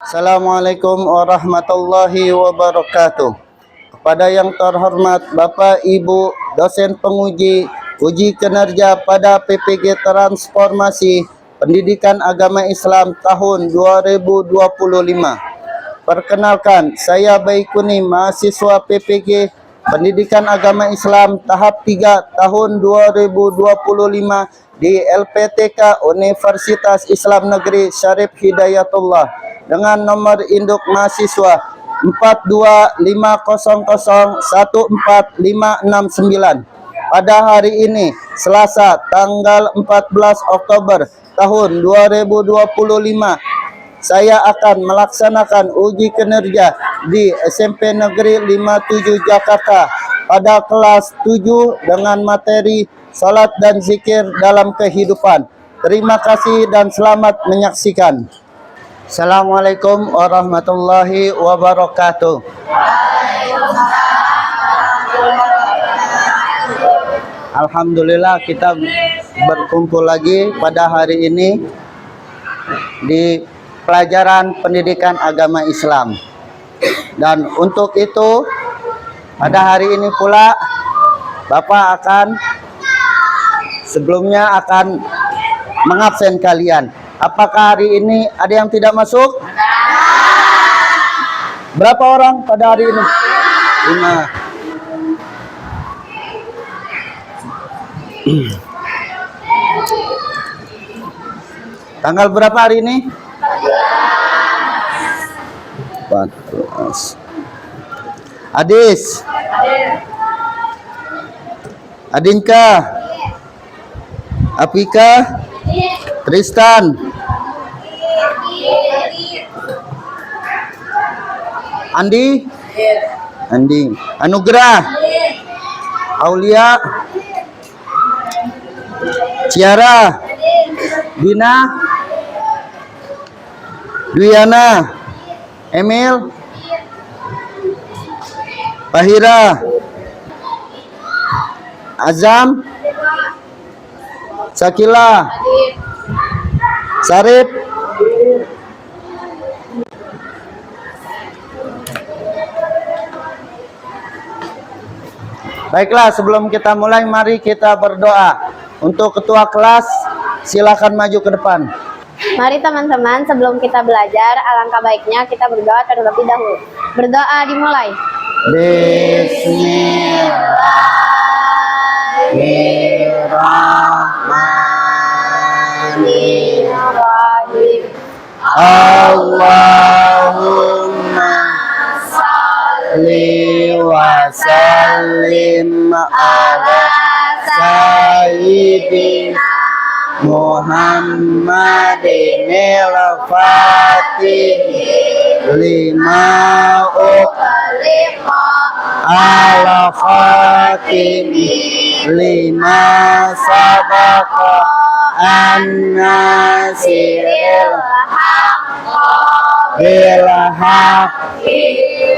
Assalamualaikum warahmatullahi wabarakatuh. Kepada yang terhormat Bapak Ibu dosen penguji uji kinerja pada PPG Transformasi Pendidikan Agama Islam tahun 2025. Perkenalkan, saya Baikuni, mahasiswa PPG Pendidikan Agama Islam tahap 3 tahun 2025 di LPTK Universitas Islam Negeri Syarif Hidayatullah dengan nomor induk mahasiswa 42500145669. Pada hari ini, Selasa, tanggal 14 Oktober tahun 2025, saya akan melaksanakan uji kinerja di SMP Negeri 57 Jakarta pada kelas 7 dengan materi salat dan zikir dalam kehidupan. Terima kasih dan selamat menyaksikan. Assalamualaikum warahmatullahi wabarakatuh. Alhamdulillah kita berkumpul lagi pada hari ini di pelajaran pendidikan agama Islam. Dan untuk itu pada hari ini pula Bapak sebelumnya akan mengabsen kalian. Apakah hari ini ada yang tidak masuk? Berapa orang pada hari ini? 5. Tanggal berapa hari ini? 14. Adis, Adinka, Apika, Tristan, Andi, Anugrah, Aulia, Ciara, Dina, Dwiana, Emil, Fahira, Azam, Sakila, Sarip, baiklah, sebelum kita mulai mari kita berdoa. Untuk ketua kelas silakan maju ke depan. Mari teman-teman, sebelum kita belajar, alangkah baiknya kita berdoa terlebih dahulu. Berdoa dimulai. Bismillahirrahmanirrahim. Allahumma shalli wa sallim ala Sayyidina Muhammadin al-Fatih lima ukhliqa al-Khatimi lima sabaqa an-nasiril haqqa bil haqqi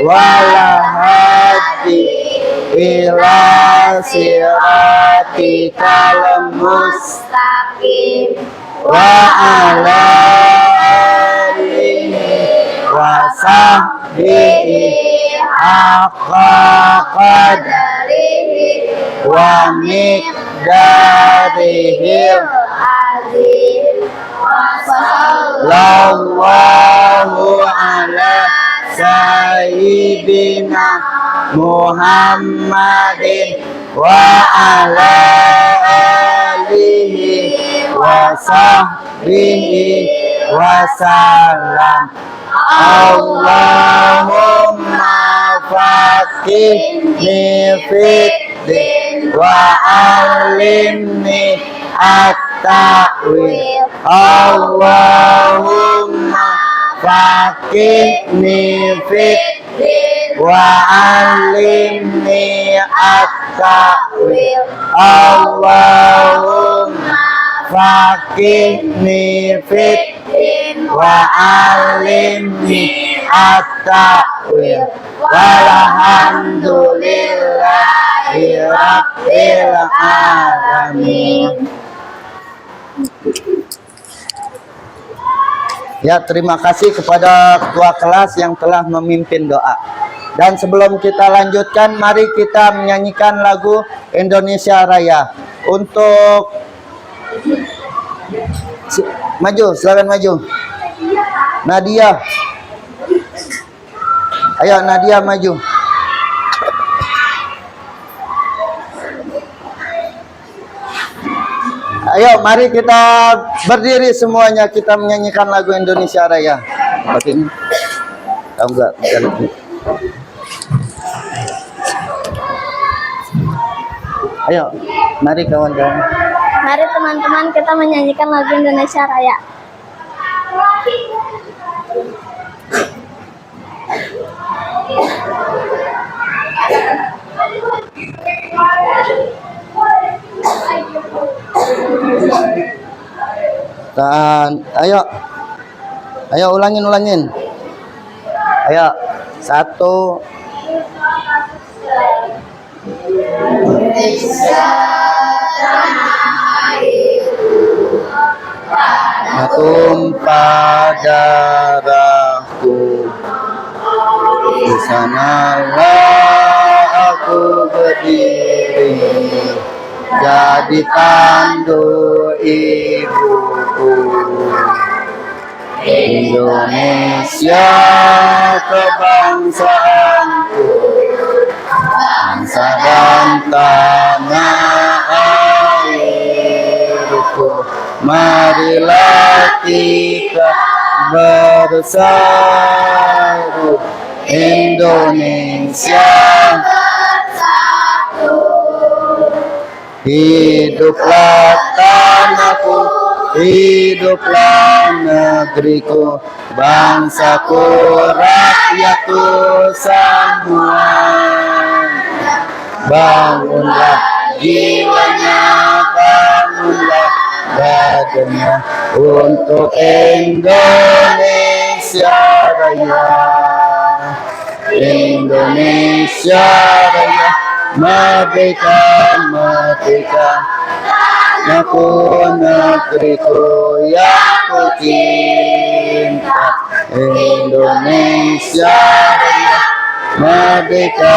wal hadi ila siratikal mustaqim wa ala alihi wa sahbihi haqqa qadrihi wa miqdarihil azim. Sallallahu ala Sayyidina Muhammadin wa ala alihi wa sahbihi wa salam. Allahumma faqihni fid-din wa alimni at-ta'wil. Allahumma faqihni fid-din wa alimni at-ta'wil. Allahumma faqihni fid-din wa alimni at-ta'wil. Walhamdulillahi rabbil alamin. Ya, terima kasih kepada ketua kelas yang telah memimpin doa. Dan sebelum kita lanjutkan, mari kita menyanyikan lagu Indonesia Raya. Untuk maju, silakan maju. Nadia. Ayo Nadia maju. Ayo, mari kita berdiri semuanya, kita menyanyikan lagu Indonesia Raya. Oke. Tahu enggak? Ayo, mari kawan-kawan. Mari teman-teman kita menyanyikan lagu Indonesia Raya. Dan ayo. Ayo ulangin. Ayo. 1. Tumpah darahku, di sanalah aku berdiri, jadi tanduk ibuku. Indonesia kebangsaanku, bangsa dan tanah airku. Marilah kita bersatu, Indonesia bersatu. Hiduplah tanahku, hiduplah negeriku, bangsaku, rakyatku semua. Bangunlah jiwanya, bangunlah badannya untuk Indonesia Raya. Indonesia Raya, merdeka, merdeka. Aku negeriku yang ku cinta. Indonesia Raya, merdeka,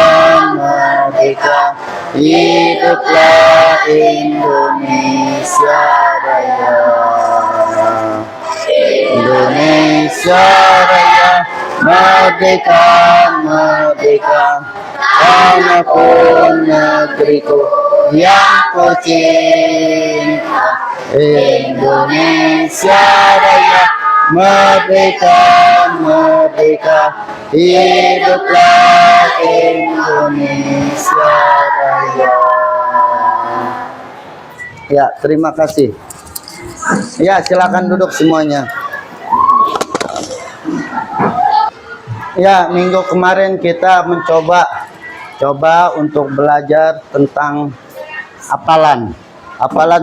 merdeka. Hiduplah Indonesia Raya. Indonesia Raya, merdeka, merdeka. Tanahku, negeriku yang ku cinta. Indonesia Raya, merdeka, merdeka. Hiduplah Indonesia Raya. Ya, terima kasih. Ya, silakan duduk semuanya. Ya, minggu kemarin kita mencoba untuk belajar tentang hafalan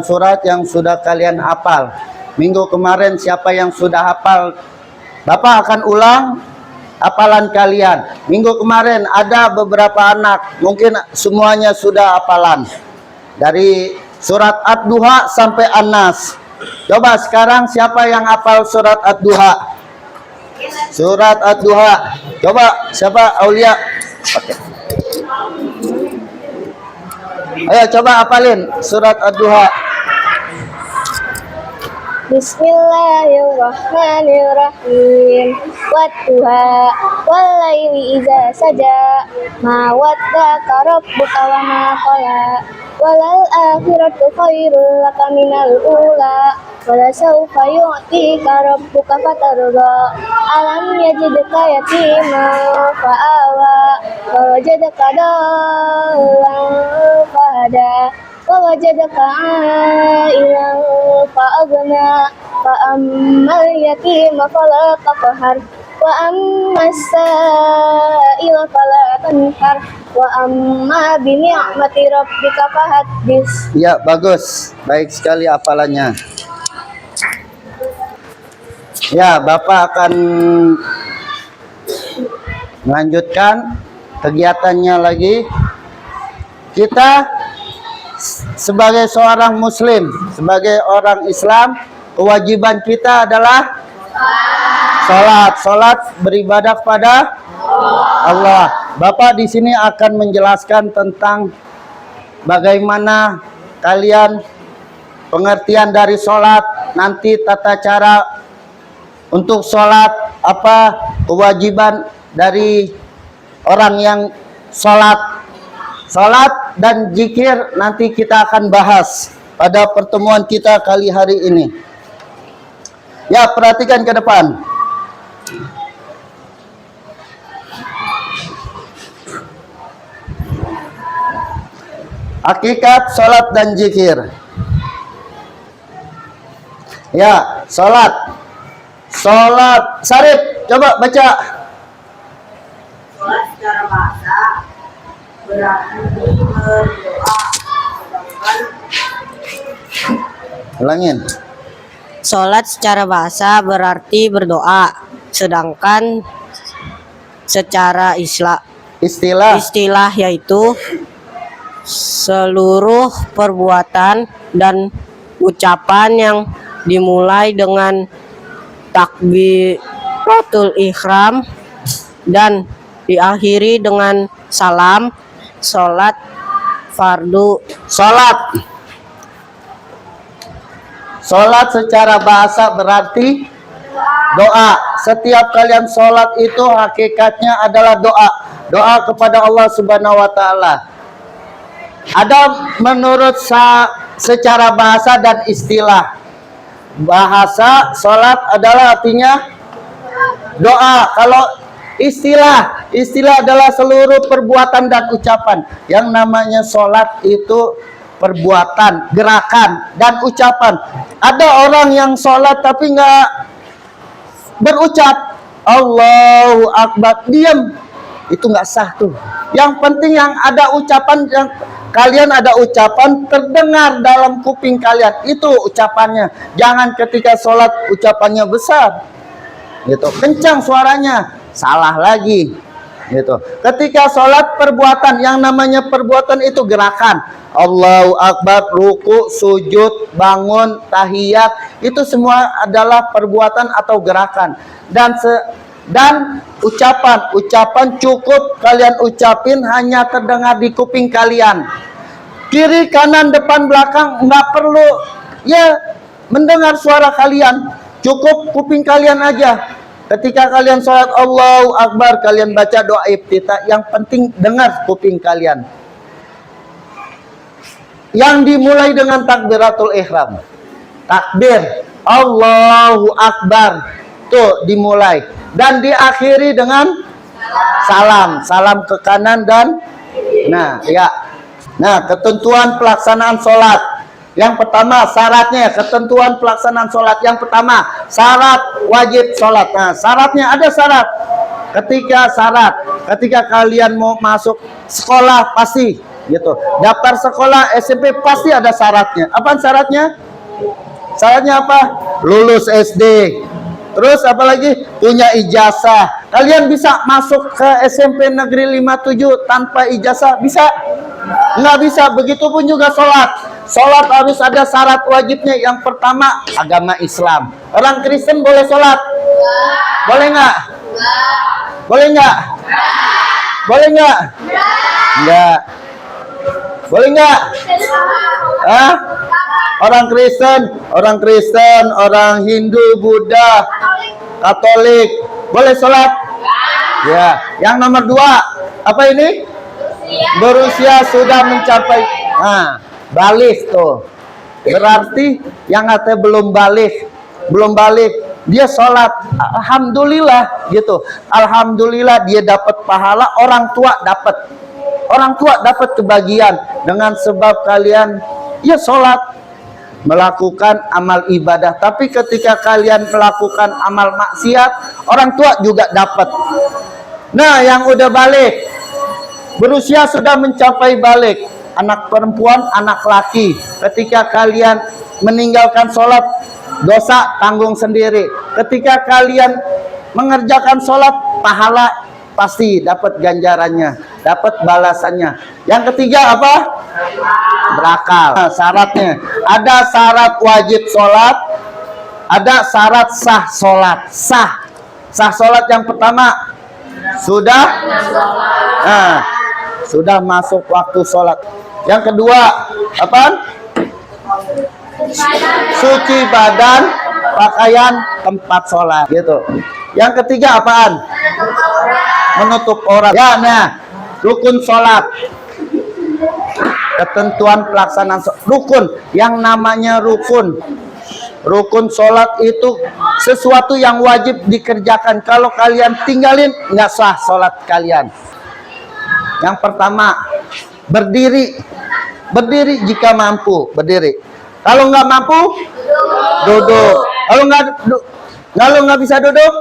surat yang sudah kalian hafal. Minggu kemarin siapa yang sudah hafal, Bapak akan ulang hafalan kalian. Minggu kemarin ada beberapa anak, mungkin semuanya sudah hafalan dari surat Ad-Duha sampai An-Nas. Coba sekarang siapa yang hafal surat Ad-Duha? Surat Ad-Duha. Coba siapa? Aulia. Oke. Ayo coba hafalin surat Ad-Duha. Bismillahirrahmanirrahim. Wadduha walaili idza saja, ma waddaka rabbuka wa ma qala, walal akhiratu khairul laka minal ula, wala sawfa yu'tika rabbuka fatarda. Alam yajidka yatiman fa'awa, wa wajadaka dallan fahada, wa wajadaka ailan fa'agna, fa ammal yatima fala taqhar, wa ammas sa'ila fala tanhar, wa amma bi ni'mati rabbika fahaddits. Ya, bagus. Baik sekali hafalannya. Ya, Bapak akan melanjutkan kegiatannya lagi. Kita sebagai seorang muslim, sebagai orang Islam, kewajiban kita adalah Salat beribadah kepada Allah. Bapak di sini akan menjelaskan tentang bagaimana kalian pengertian dari salat, nanti tata cara untuk salat, apa kewajiban dari orang yang salat. Salat dan zikir nanti kita akan bahas pada pertemuan kita kali hari ini. Ya, perhatikan ke depan. Hakikat salat dan zikir. Ya, salat. Salat, Sarip, coba baca. Sholat secara bahasa berarti berdoa, sedangkan Ulangin. sholat secara bahasa berarti berdoa, sedangkan secara istilah yaitu seluruh perbuatan dan ucapan yang dimulai dengan takbiratul ihram dan diakhiri dengan salam. Sholat fardu. Salat secara bahasa berarti doa. Setiap kalian sholat itu hakikatnya adalah doa. Doa kepada Allah Subhanahu wa taala. Ada menurut secara bahasa dan istilah. Bahasa sholat adalah artinya doa. Kalau istilah adalah seluruh perbuatan dan ucapan. Yang namanya sholat itu perbuatan, gerakan, dan ucapan. Ada orang yang sholat tapi nggak berucap Allahu Akbar, diam, itu nggak sah tuh. Yang penting yang ada ucapan, yang kalian ada ucapan terdengar dalam kuping kalian, itu ucapannya. Jangan ketika sholat ucapannya besar, gitu, kencang suaranya, salah lagi, gitu. Ketika sholat perbuatan, yang namanya perbuatan itu gerakan. Allahu Akbar, ruku, sujud, bangun, tahiyat, itu semua adalah perbuatan atau gerakan. Dan ucapan cukup kalian ucapin hanya terdengar di kuping kalian. Kiri, kanan, depan, belakang nggak perlu ya mendengar suara kalian, cukup kuping kalian aja. Ketika kalian sholat Allahu Akbar, kalian baca doa iftitah, yang penting dengar kuping kalian. Yang dimulai dengan takbiratul ihram. Takbir Allahu Akbar, tuh dimulai, dan diakhiri dengan salam ke kanan dan ketentuan pelaksanaan sholat. Yang pertama syaratnya, ketentuan pelaksanaan sholat. Yang pertama syarat wajib sholat. Nah, syaratnya ada syarat. Ketika kalian mau masuk sekolah pasti, gitu. Daftar sekolah SMP pasti ada syaratnya. Apa syaratnya? Syaratnya apa? Lulus SD. Terus apalagi punya ijazah. Kalian bisa masuk ke SMP Negeri 57 tanpa ijazah? Bisa? Nggak bisa. Begitupun juga sholat. Sholat harus ada syarat wajibnya. Yang pertama agama Islam. Orang Kristen boleh sholat? Boleh nggak? Boleh nggak? Boleh nggak? Nggak. Boleh nggak? Hah? Orang Kristen, orang Hindu, Buddha, Katolik, boleh sholat? Ya. Yang nomor 2, apa ini? Berusia sudah mencapai, balik tuh. Berarti yang katanya belum balik, dia sholat. Alhamdulillah, gitu. Alhamdulillah dia dapat pahala, orang tua dapat kebahagiaan dengan sebab kalian ya sholat, melakukan amal ibadah. Tapi ketika kalian melakukan amal maksiat, orang tua juga dapat. Nah, yang udah balik, berusia sudah mencapai balik, anak perempuan, anak laki, ketika kalian meninggalkan sholat, dosa tanggung sendiri. Ketika kalian mengerjakan sholat, pahala pasti dapat ganjarannya, dapat balasannya. Yang ketiga apa? Berakal. Nah, syaratnya ada syarat wajib sholat, ada syarat sah sholat. Sah Sah sholat yang pertama. Sudah? Nah, sudah masuk waktu sholat. Yang kedua, apaan? Suci badan, pakaian, tempat sholat. Gitu. Yang ketiga apaan? Menutup aurat. Ya, nah, rukun sholat. Ketentuan pelaksanaan rukun. Yang namanya rukun. Rukun sholat itu sesuatu yang wajib dikerjakan. Kalau kalian tinggalin, nggak sah sholat kalian. Yang pertama, berdiri. Berdiri jika mampu, berdiri. Kalau nggak mampu, duduk. Kalau nggak bisa duduk,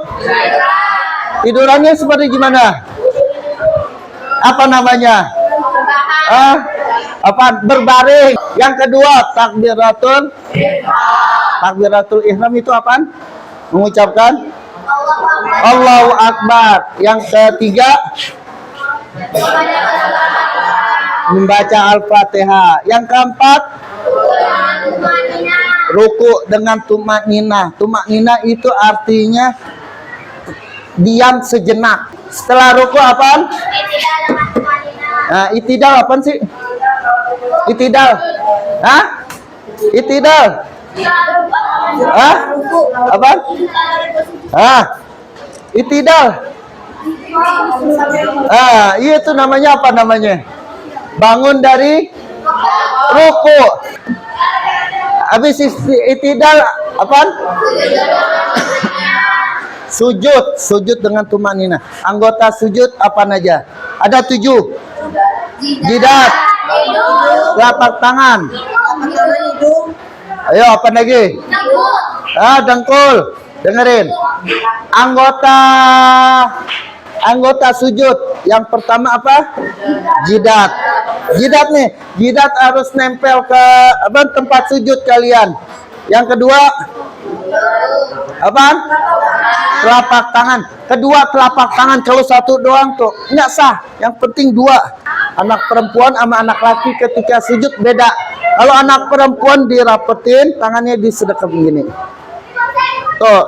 tidurannya seperti gimana? Apa namanya? Berbaring. Yang kedua, takbiratul ihram itu apaan? Mengucapkan Allahu Akbar. Yang ketiga, membaca Al-Fatihah. Yang keempat, ruku dengan tumak nina. Tumak nina itu artinya diam sejenak. Setelah ruku apaan? Nah, itidal apaan sih? Itidal. Hah? Itidal. Hah? Apaan? Hah? Itidal. Iya itu namanya apa namanya? Bangun dari ruku. Habis itidal apaan? Sujud dengan tumanina. Anggota sujud apa aja? Ada 7. Jidat, telapak tangan. Ayo apa lagi? Dengkul. Dengerin. Anggota sujud yang pertama apa? Jidat. Jidat harus nempel ke tempat sujud kalian. Yang kedua apaan? Telapak tangan. Kedua telapak tangan. Kalau satu doang tuh nggak sah. Yang penting 2. Anak perempuan sama anak laki ketika sujud beda. Kalau anak perempuan dirapetin, tangannya disedekap begini. Tuh,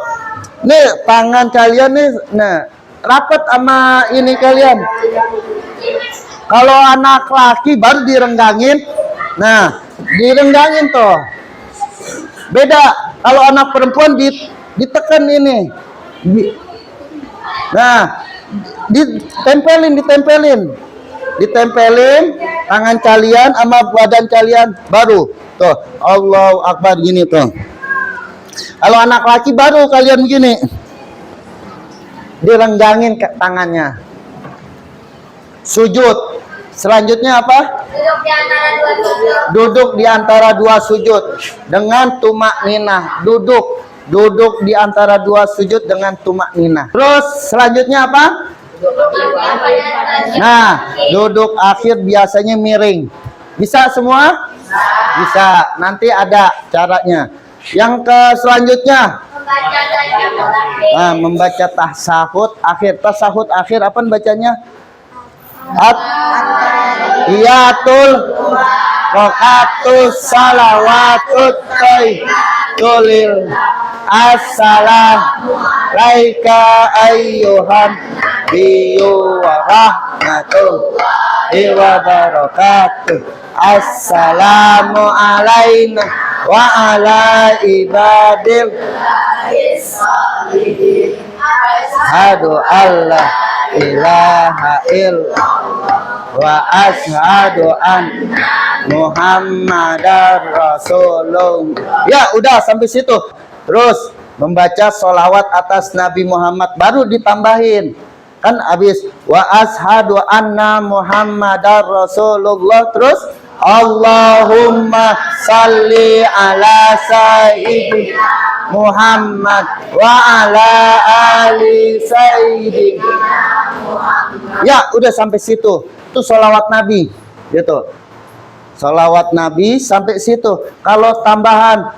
nih tangan kalian nih, nah rapet sama ini kalian. Kalau anak laki baru direnggangin, nah direnggangin tuh. Beda. Kalau anak perempuan ditekan ini. Nah, ditempelin tangan kalian sama badan kalian baru tuh Allahu Akbar gini tuh. Kalau anak laki baru kalian begini, direnggangin ke tangannya. Sujud selanjutnya apa? Duduk di antara 2 sujud dengan tumak ninah. Duduk di antara 2 sujud dengan tumak ninah. Terus selanjutnya apa? Nah, duduk akhir biasanya miring. Bisa semua? Bisa. Nanti ada caranya. Yang selanjutnya, membaca tasahud akhir. Tasahud akhir apa bacanya? Iyatul rakatus salawatut tayyibul assalamu alaika ayyuhan nabiyyu wa rahmatullahi wa barakatuh. Assalamu alaina wa ala ibadil asyhadu alla ilaha illallah wa asyhadu anna Muhammadar Rasulullah. Ya, udah sampai situ. Terus membaca sholawat atas Nabi Muhammad baru ditambahin. Kan habis wa asyhadu anna Muhammadar Rasulullah, terus Allahumma salli ala sayyidina Muhammad wa ala ali sayyidina Muhammad. Ya, udah sampai situ. Itu sholawat Nabi gitu. Sholawat Nabi sampai situ. Kalau tambahan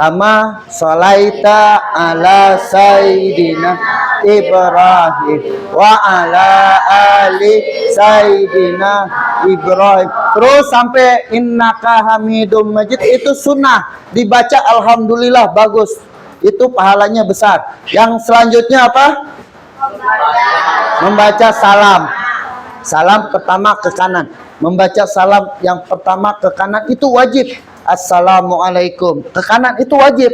kama sholaita ala sayyidina Ibrahim wa ala ali sayyidina Ibrahim, terus sampai innaka hamidum majid, itu sunnah dibaca alhamdulillah, bagus, itu pahalanya besar. Yang selanjutnya apa? Membaca salam. Salam pertama ke kanan. Membaca salam yang pertama ke kanan itu wajib. Assalamualaikum. Ke kanan itu wajib.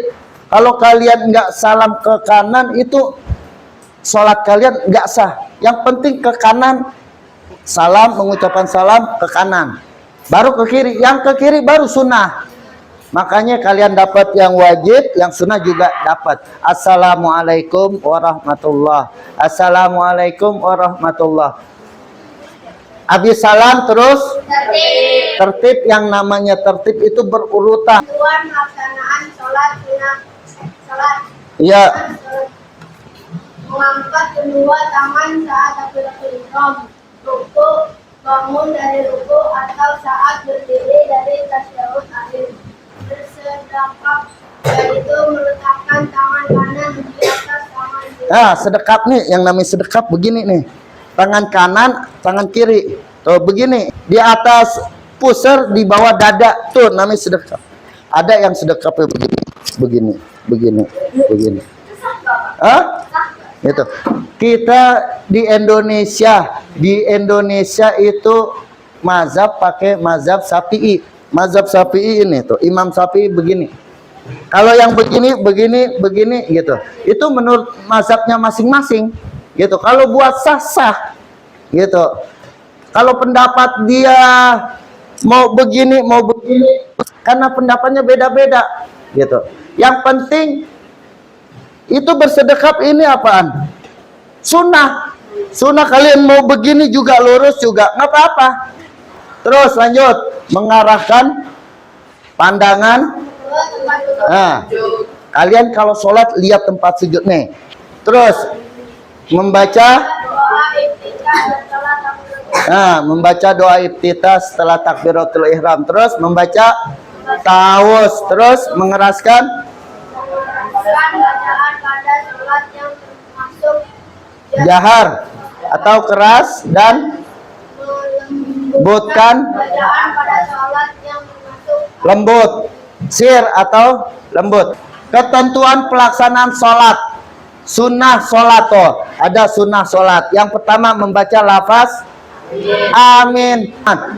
Kalau kalian nggak salam ke kanan itu sholat kalian nggak sah. Yang penting ke kanan. Salam, mengucapkan salam ke kanan. Baru ke kiri. Yang ke kiri baru sunnah. Makanya kalian dapat yang wajib, yang sunnah juga dapat. Assalamualaikum warahmatullah. Assalamualaikum warahmatullah. Habis salam terus tertib. Yang namanya tertib itu berurutan. Pelaksanaan sholat sunnah sholat. Iya. Mengangkat kedua tangan saat takbiratul ihram. Ruku, bangun dari ruku atau saat berdiri dari tasyahud akhir. Bersedekap, yaitu meletakkan tangan kanan di atas tangan kiri. Nah, sedekap nih, yang namanya sedekap begini nih. Tangan kanan, tangan kiri. Tuh begini, di atas pusar, di bawah dada. Tuh namanya sedekap. Ada yang sedekapnya begini. Hah? Gitu. Kita di Indonesia itu mazhab pakai mazhab Syafi'i. Mazhab Syafi'i ini tuh, Imam Syafi'i begini. Kalau yang begini gitu. Itu menurut mazhabnya masing-masing gitu. Kalau buat sah gitu. Kalau pendapat dia mau begini karena pendapatnya beda-beda gitu. Yang penting itu bersedekap ini apaan? Sunnah. Sunnah kalian mau begini juga lurus juga nggak apa-apa. Terus lanjut mengarahkan pandangan. Nah, kalian kalau sholat lihat tempat sujud nih. Terus membaca doa iftitah setelah takbiratul ihram. Terus membaca ta'awuz. Terus mengeraskan bacaan pada sholat yang termasuk jahar atau keras dan lembutkan bacaan pada sholat yang termasuk lembut, sir atau lembut. Ketentuan pelaksanaan sholat, sunnah sholat toh. Ada sunnah sholat. Yang pertama membaca lafaz amin.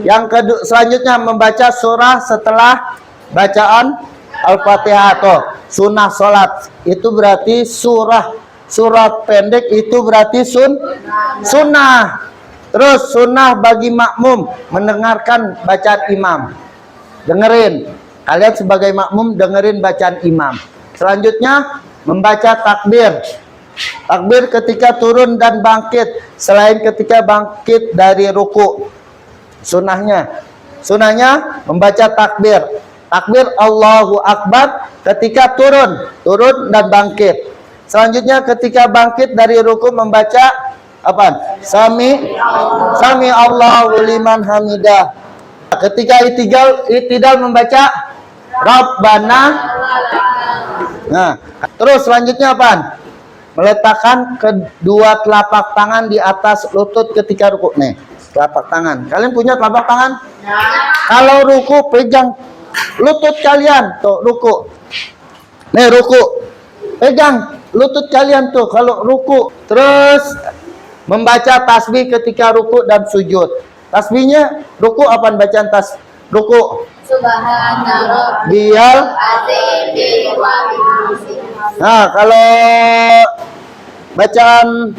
Yang kedua selanjutnya membaca surah setelah bacaan Al-Fatihah toh. Sunnah sholat itu berarti surat pendek itu berarti sunnah. Terus sunnah bagi makmum mendengarkan bacaan imam. Dengerin. Kalian sebagai makmum dengerin bacaan imam. Selanjutnya membaca takbir. Takbir ketika turun dan bangkit, selain ketika bangkit dari ruku. Sunnahnya membaca takbir. Takbir Allahu Akbar ketika turun dan bangkit. Selanjutnya ketika bangkit dari ruku membaca apa? Sami Allahu liman hamidah. Ketika itidal membaca Rabbana. Nah, terus selanjutnya apa? Meletakkan kedua telapak tangan di atas lutut ketika ruku. Nih, telapak tangan. Kalian punya telapak tangan? Kalau ruku pegang lutut kalian tuh ruku. Nih ruku. Pegang lutut kalian tuh kalau ruku. Terus membaca tasbih ketika ruku dan sujud. Tasbihnya ruku apaan bacaan ruku? Subhanallah. Bial. Nah, kalau bacaan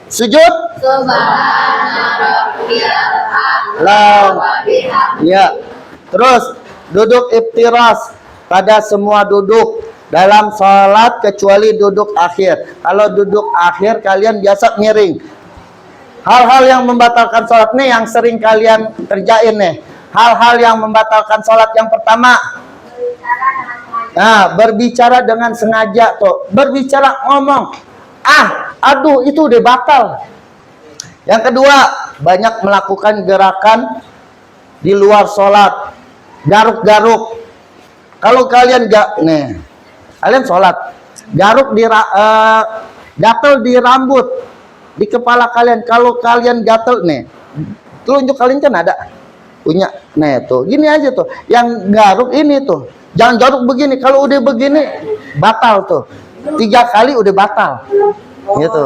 sujud? Ya. Terus duduk iftiras pada semua duduk dalam sholat kecuali duduk akhir. Kalau duduk akhir kalian biasa miring. Hal-hal yang membatalkan sholat nih yang sering kalian kerjain nih. Hal-hal yang membatalkan sholat yang pertama. Nah, berbicara dengan sengaja tuh. Berbicara ngomong. Aduh itu udah batal. Yang kedua, banyak melakukan gerakan di luar sholat. Garuk-garuk. Kalau kalian kalian sholat. Garuk gatel di rambut. Di kepala kalian. Kalau kalian gatel telunjuk kalian kan ada. Punya. Tuh. Gini aja tuh. Yang garuk ini tuh. Jangan garuk begini. Kalau udah begini batal tuh. 3 kali udah batal. Gitu.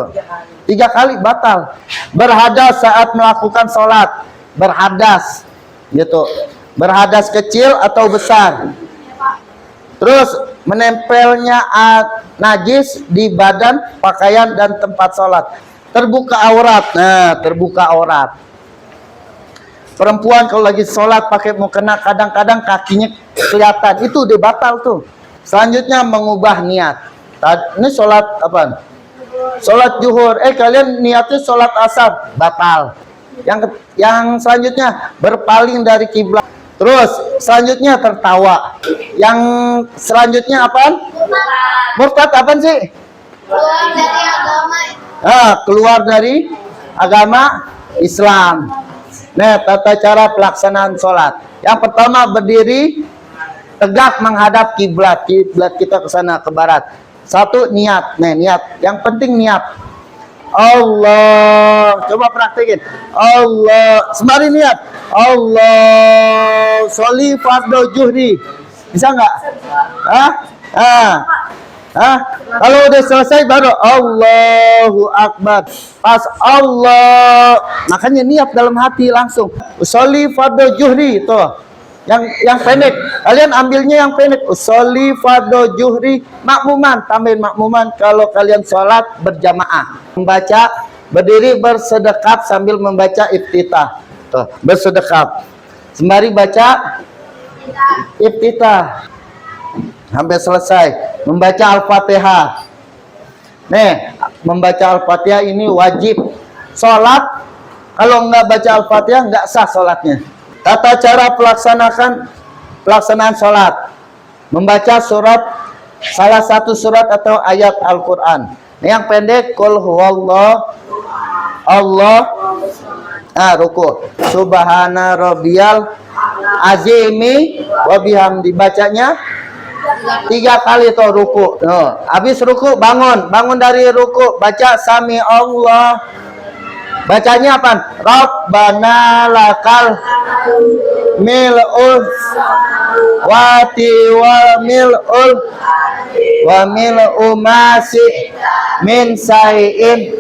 3 kali batal. Berhadas saat melakukan sholat. Berhadas. Gitu. Berhadas kecil atau besar. Terus menempelnya najis di badan, pakaian, dan tempat sholat. Terbuka aurat. Nah, terbuka aurat. Perempuan kalau lagi sholat pakai mukena, kadang-kadang kakinya kelihatan. Itu udah batal tuh. Selanjutnya mengubah niat. Ini sholat apa? Sholat zuhur. Kalian niatnya sholat asar. Batal. Yang selanjutnya berpaling dari kiblat. Terus selanjutnya tertawa. Yang selanjutnya apaan? Murtad apaan sih? Keluar dari agama. Keluar dari agama Islam. Nah, tata cara pelaksanaan sholat. Yang pertama berdiri tegak menghadap kiblat. Kiblat kita ke sana, ke barat. 1 niat. Nah, niat. Yang penting niat. Allah. Coba praktekin. Allah. Sembari niat. Allah. Sholli fardhu zuhri. Bisa nggak? Kalau udah selesai baru Allahu Akbar. Pas Allah, makanya niat dalam hati langsung. Sholli fardhu zuhri itu. Yang pendek. Kalian ambilnya yang pendek. Sholli fardhu zuhri makmuman, tambahin makmuman kalau kalian sholat berjamaah. Membaca, berdiri bersedekap sambil membaca iftitah. Tuh, bersedekap. Sembari baca iftitah. Sampai selesai membaca Al-Fatihah. Nih, membaca Al-Fatihah ini wajib. Sholat kalau nggak baca Al-Fatihah nggak sah sholatnya. Tata cara pelaksanaan sholat. Membaca salah satu surat atau ayat Al-Quran. Yang pendek, Qul huwallahu Allah. Ruku. Subhana rabbiyal azimi wa bihamdi. Bacanya 3 kali tuh ruku. Habis ruku bangun dari ruku, baca sami Allah. Bacanya apa? Rabbana lakal mil'ul wati wa mil'u masi min sayin.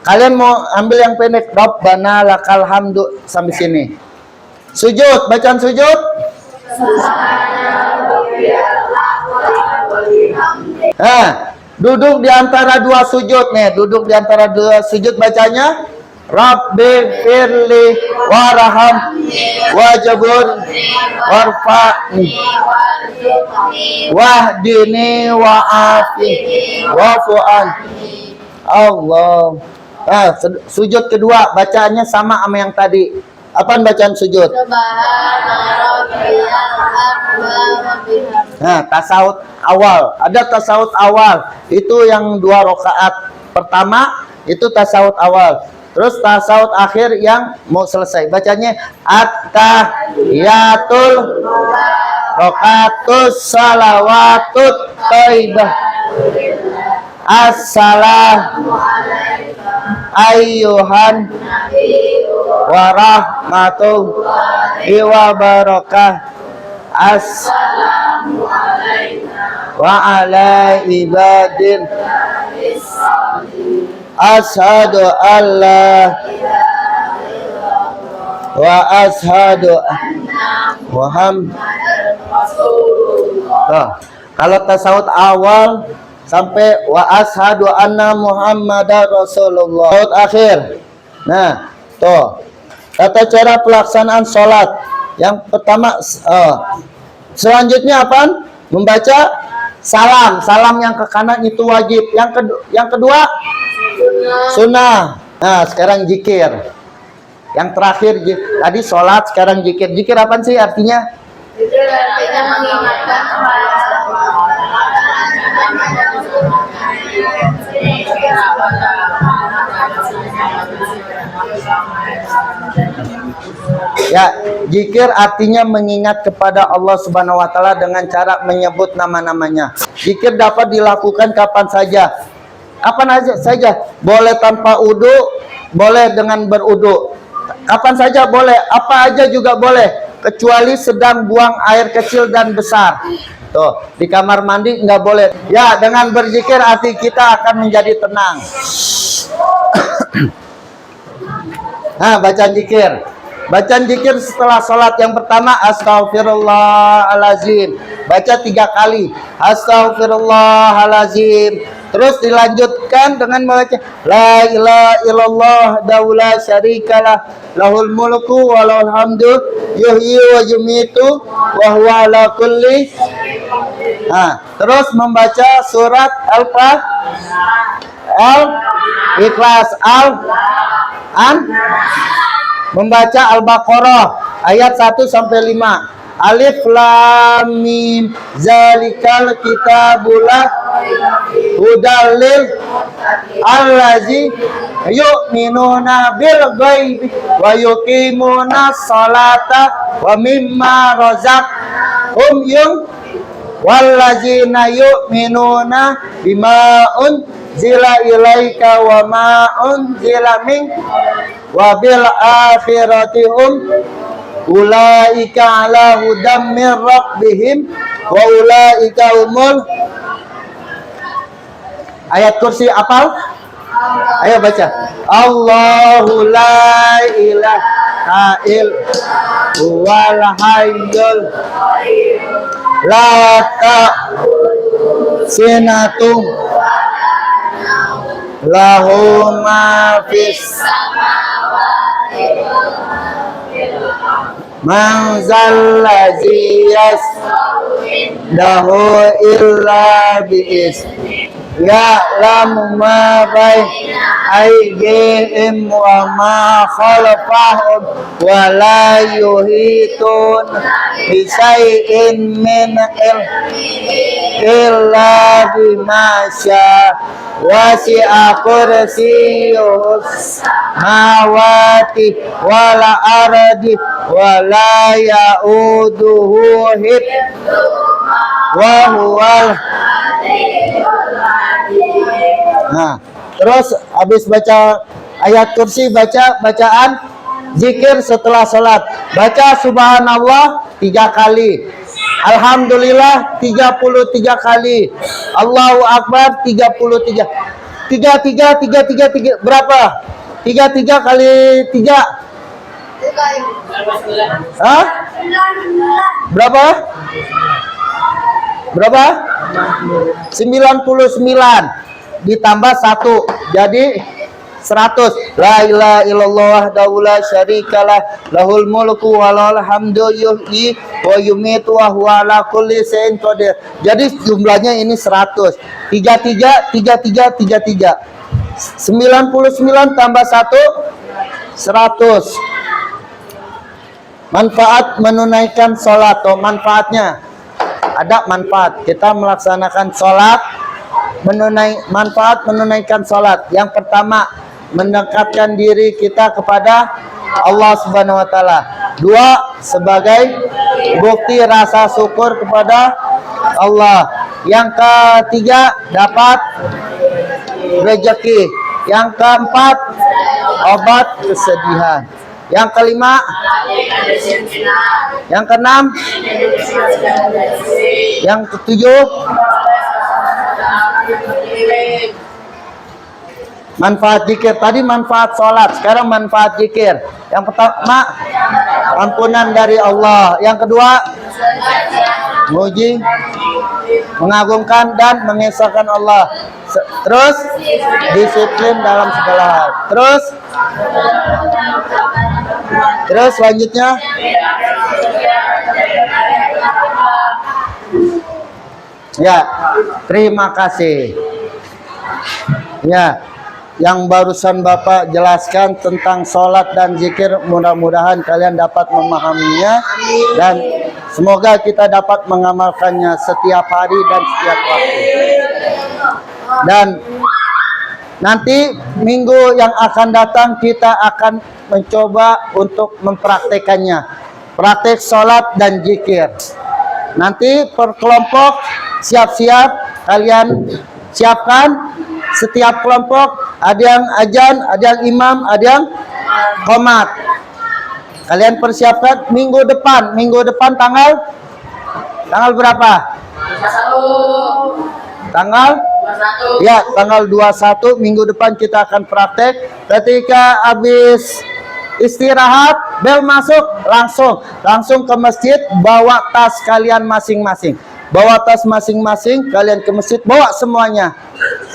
Kalian mau ambil yang pendek. Rabbana lakal hamdu sampai sini. Sujud, bacaan sujud. Duduk di antara 2 sujud nih, duduk di antara 2 sujud bacanya Rabbi firli warhamni wajbur warfa'ni wahdini wa'afini wa'fu'an. Allah. Sujud kedua bacaannya sama yang tadi. Apaan bacaan sujud? Tasawuf awal. Ada tasawuf awal. Itu yang 2 rakaat pertama itu tasawuf awal. Terus tasawuf akhir yang mau selesai. Bacanya at-tahiyatul rakatus salawatut thayyibah. Assalamu ayyuhan warahmatullahi wabarakatuh. Assalamu wa ala ibadin asyhadu alla wa asyhadu Muhammadar Rasulullah. Kalau tasawuf awal sampai wa asyhadu anna Muhammadar Rasulullah. Tasawuf akhir. Nah, tuh. Tata cara pelaksanaan sholat. Yang pertama, selanjutnya apa? Membaca salam. Salam yang ke kanan itu wajib. Yang kedua, sunnah. Nah, sekarang zikir. Yang terakhir, tadi sholat, sekarang zikir. Zikir apa sih artinya? Zikir artinya mengingatkan kepada Ya, zikir artinya mengingat kepada Allah Subhanahu wa taala dengan cara menyebut nama-namanya. Zikir dapat dilakukan kapan saja. Kapan saja. Boleh tanpa wudu, boleh dengan berudu. Kapan saja boleh, apa aja juga boleh, kecuali sedang buang air kecil dan besar. Tuh, di kamar mandi nggak boleh. Ya, dengan berzikir hati kita akan menjadi tenang. Nah, bacaan zikir. Bacaan zikir setelah sholat yang pertama Astaghfirullahalazim. Baca 3 kali. Astaghfirullahalazim. Terus dilanjutkan dengan membaca La ilaha illallah daula syarikalah lahul mulku walahul hamdu yuhyi wa yumitu wa huwa ala kulli. Nah, terus membaca surat Al-Ikhlas, membaca Al-Baqarah ayat 1 sampai 5. Alif lam mim zalikal kitabula hudalil allazi yu'minuna bil ghaibi wa yuqimuna sholata wa mimma razaqhum wallazina yu'minuna bima unzila ilaika wa ma unzila min wa bil akhirati ulaika ala hudam min rabbihim wa ulaika humul. Ayat kursi apal? Ayo baca. Allahu la ilaha illa huwal hayyul la ta'khudhuhu lahu ma fis man zallazi yasdahu illa bi'izni ya'lamu ma baina aydihim wa ma khalfahum wa la yuhituna bi syai'in min ilmihi illa bima syaa wasi'a kursiyyuhus samawati wal ardi wa la ya'uduhu hifdhuhuma wa huwal. Nah, terus habis baca ayat kursi, baca bacaan zikir setelah sholat. Baca subhanallah 3 kali, alhamdulillah 33 kali, Allahu akbar 33. 3 berapa? 33 kali 3. Hah? Berapa? 99 ditambah 1 jadi 100. La ilaha illallah daula syarikalah lahul mulku walahul hamdu yuhyi wa yumitu wa huwa ala kulli syai'in qadir. Jadi jumlahnya ini 100. 33 99 tambah 1 100. Manfaat menunaikan sholat. Oh, manfaatnya ada manfaat kita melaksanakan sholat. Manfaat menunaikan sholat yang pertama, mendekatkan diri kita kepada Allah Subhanahu wa Ta'ala. 2, sebagai bukti rasa syukur kepada Allah. Yang ketiga, dapat rezeki. Yang keempat, obat kesedihan. Yang kelima, yang keenam, yang ketujuh, manfaat zikir. Tadi manfaat sholat, sekarang manfaat zikir. Yang pertama, ampunan dari Allah. Yang kedua, muji, mengagungkan dan mengesahkan Allah. Terus disiplin dalam segala hal. Terus selanjutnya ya, terima kasih. Ya, yang barusan Bapak jelaskan tentang sholat dan zikir, mudah-mudahan kalian dapat memahaminya dan semoga kita dapat mengamalkannya setiap hari dan setiap waktu. Dan nanti minggu yang akan datang kita akan mencoba untuk mempraktekannya, praktek sholat dan zikir. Nanti per kelompok siap-siap, kalian siapkan setiap kelompok, ada yang azan, ada yang imam, ada yang qomat. Kalian persiapkan minggu depan tanggal berapa? Tanggal? Ya, tanggal 21 minggu depan kita akan praktek. Ketika habis istirahat, bel masuk, langsung ke masjid, bawa tas kalian masing-masing. Bawa tas masing-masing, kalian ke masjid, bawa semuanya.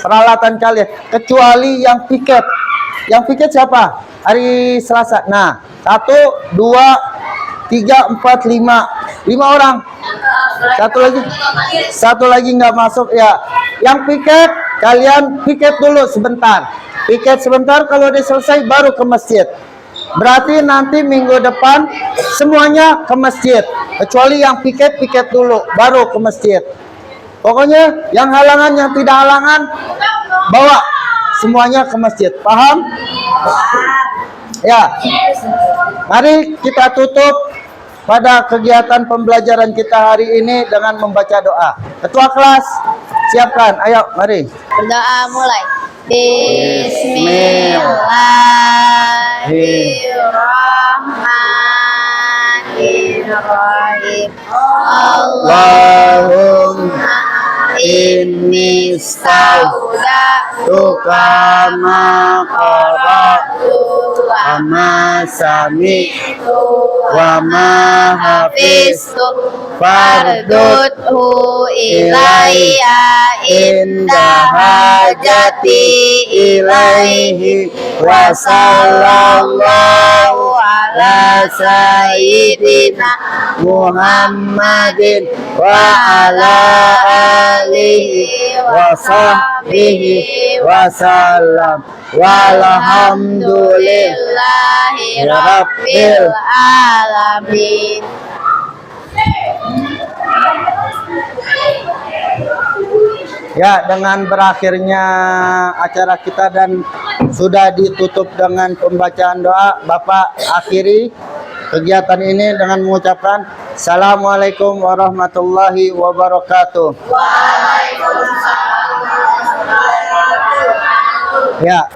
Peralatan kalian, kecuali yang piket. Yang piket siapa? Hari Selasa. Nah, 1, 2, 3, 4, 5. 5 orang. Satu lagi nggak masuk ya. Yang piket, kalian piket dulu sebentar. Piket sebentar, kalau udah selesai baru ke masjid. Berarti nanti minggu depan semuanya ke masjid. Kecuali yang piket dulu, baru ke masjid. Pokoknya yang halangan, yang tidak halangan, bawa semuanya ke masjid. Paham? Ya. Mari kita tutup pada kegiatan pembelajaran kita hari ini dengan membaca doa. Ketua kelas, siapkan. Ayo, mari. Berdoa mulai. Bismillahirrahmanirrahim. Allahumma inni stauda'tuka ma qara'tu wa ma sami'tu wa ma hafiztu Farduthu ilayya inda hajati ilaihi wa sallallahu ala sayyidina Muhammadin wa ala alihi wa sahbihi wa sallam walhamdulillahi rabbil alamin. Ya, dengan berakhirnya acara kita dan sudah ditutup dengan pembacaan doa, Bapak akhiri kegiatan ini dengan mengucapkan Assalamualaikum warahmatullahi wabarakatuh. Waalaikumsalam warahmatullahi wabarakatuh. Ya.